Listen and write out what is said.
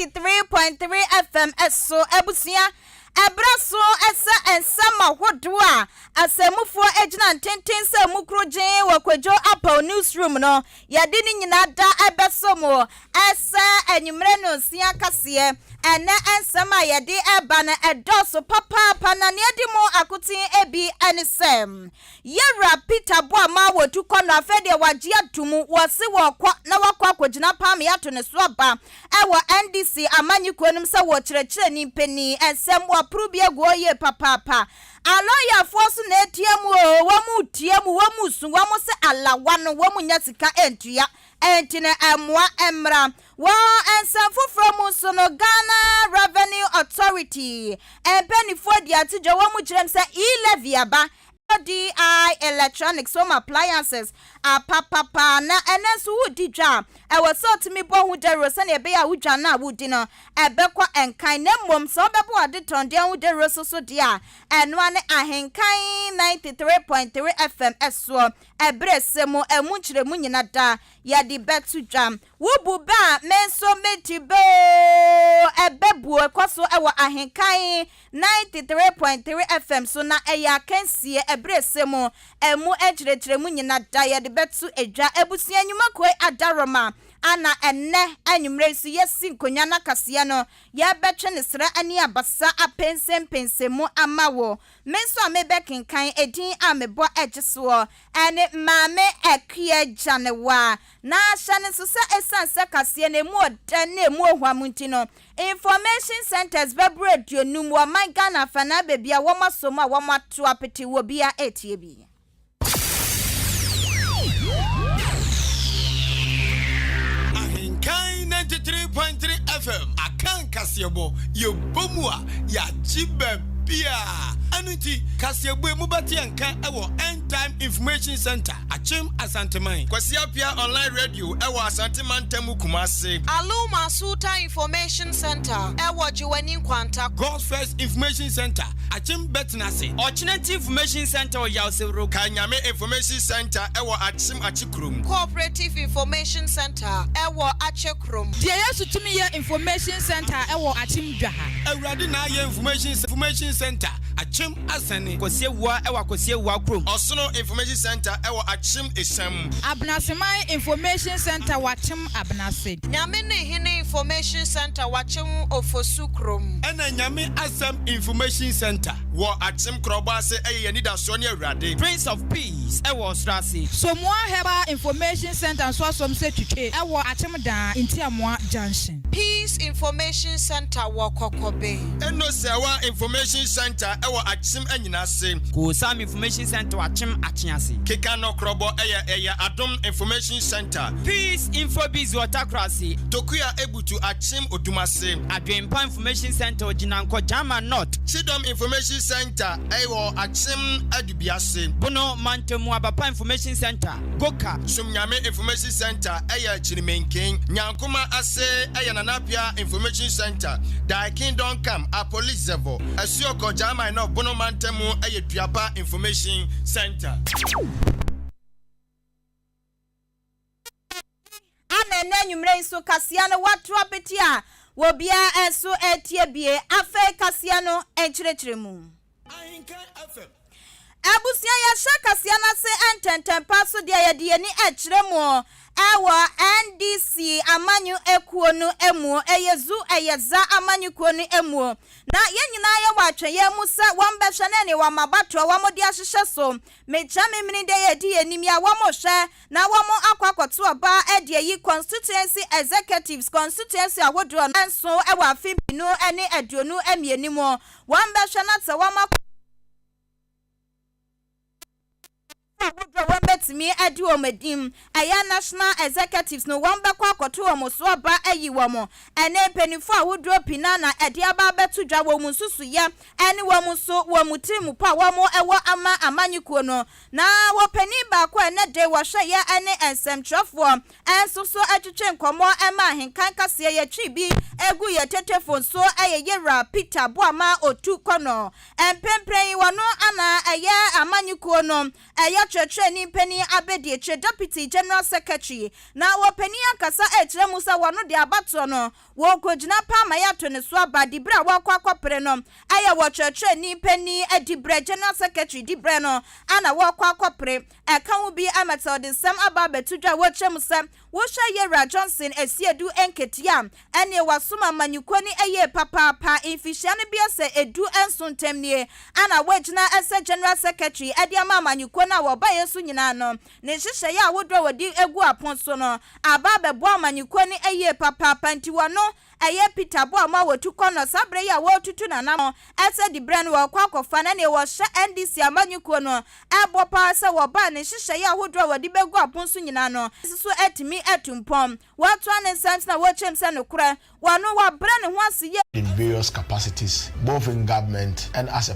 93.3 FM eso ebusia Ebraso esa ensama hodwa asemufo ejina ntenten se mukrojen wakwajo apa newsroom no yade ni nyina da ebesomo esa enyumre no sia kase ene ensama yade eba na edoso papa na nedimo akutin ebi anisem yera Peter Boama wotu kono afede wagye atumu wose wokwa na wakwa kwagina pam yato ne so aba ewo NDC amanyikwenum se wo kyerɛkyerɛ ni mpani ensem aprubia goye papa aloya force na etiemu o wamu tiemu wamu su wamu se alawa no wamu nyasika entua entine emwa emra wa ensafo from so no Ghana Revenue Authority empeni fodi atijo wamu kyerem se e-levy aba DI electronics home appliances papa na enesu wudi dwa e wasot mi bo hu dero se na ebe ya wudwa na wudi no ebekwa enkan na mom so bebo ade tonde hu dero so dia eno ane Ahenkan 93.3 FM eso ebresemo emu kyeremu nyina da ya di betu dwa wubu ba menso metibo ebebu ekwaso ewo Ahenkan 93.3 FM so na eya kensie ebresemo emu ekyeremu nyina da ya di betu edwa ebusia nyuma kwe adaroma ana enne anyumre su yesi nkonya na kase no ya betwe ne sra ani abasa apensempensemu amawo menso amebekenkan edin amebo egiso ene mame ekia janewa na shane so se esanse kase na emu oda na emu ohwamunti no information centers bebradio num wa man Ghana fana bebia wo masomo a wo mato apete wo bia etie bi Ahenkan 93.3 FM Ahenkan Kasiebo yo bomua ya jibebia anuti Kasiebo emubati anka ewo End Time Information Center Achim Asanteman Kwasiapia online radio ewo Asanteman Temu Kumase Aluma Suta Information Center ewo Jiwani Kwanta God's First Information Center Achim Betnase Alternative Information Center o Yausero Kanyame Information Center ewo Achim Achikrum Cooperative Information Center ewo Achekrum Dia yesu tumi ye Information Center ewo Achim Dwaha Awurade na ye Information Center Achim Asane Kosiewa ewa Kosiewa krom Osono Information Center ewo Achim Esam Abnasemai Information Center wachim Abnase Nyame ne hene Information Center wachim Ofosukrum Ena Nyame Asam Information Center wo Achim Krobase eye nida so ne Awurade Prince of Peace ewa Strase Somoa Heba Information Center so asom se twitwe ewo Achim Dan Intiamoa Junction Peace Information Center wo Kokobe Eno Sewa Information Center ewo Achim anyinase Ko Sam Information Center wachim Achiase Keka no krobo eye Adom Information Center Peace Infobiz Watakrase Tokuya Ebutu Achim Odumase Adwempa Information Center Ojinanko Jama North Chidom Information Center ewo Achim Adubiase Bono Mantemu Abapa Information Center Goka Sumnyame Information Center eye Chirimenken Nyankuma ase eye Nanapia Information Center Dai Kingdom Come a police level Asioko Jama no Bono Mantemu eye Duapa Information Center Ana nyumre so kasia no watu apetia wo bia enso etie bie afa kasia no enkyerɛkyerɛmu Ahenkan FM abusia ya shakasia na se ententen paso dia ya de ni ekyerɛmu ewa NDC amanyu ekuonu emu eyezu eyeza amanyu kuonu emu na yenyina ye watwe ye musa wambehwe na ne wamabato wamodi ahyehye so mecha memini de ye di enim ya wamohwe na wamo akwakoto oba ede yi constituency executives constituency ahodo enso ewa afibinu ene aduonu emienimo wambehwe na te wama wambetimi adi omadim aya national executives no wambekwa akoto omoso aba ayi womo ene penifo awodro pinana ede aba betu dwa wo mususu ye ene wo muso wo mutimu pa womo ewo ama amanyikuo no na wo pani ba ko ene de wo hwe ye ene ensemtrofo enso so atwetwe nkomo ema Ahenkan Kasiebo ye twibi egu ye tetefon so yera Peter Boama otu kono empempren wono ana eye amanyikuo no eye church ni penny abedi deputy general secretary na wo penny akasa echire musa wono de abato no wo kojina pa ma ya to ne so aba dibra wo kwakopre no aya wo church ni penny edibre general secretary dibre no ana wo kwakopre eka wo bi amatel de sam aba betudwa wo chemusa wo hwa Yera Johnson esiedu enketia ene wasoma manyukoni eye papa infisiane bia se edu ensontem nie ana wagina ese general secretary ediama manyukona wo ba yesu nyina no ne hihye ya wodro wodi egu aponso no aba bebo manyukoni eye papa nti wono eye Peter bo ama wotuko no sabre ya wotutu nanam ese di brand wo kwakofa na ne wo hye NDC amanyuko no ebo pa se wo ba ne hihye ya wodro wodi begu aponso nyina no so etimi etumpom watu ane sense na wochem se no kura wano wa brand ho ase in various capacities both in government and as a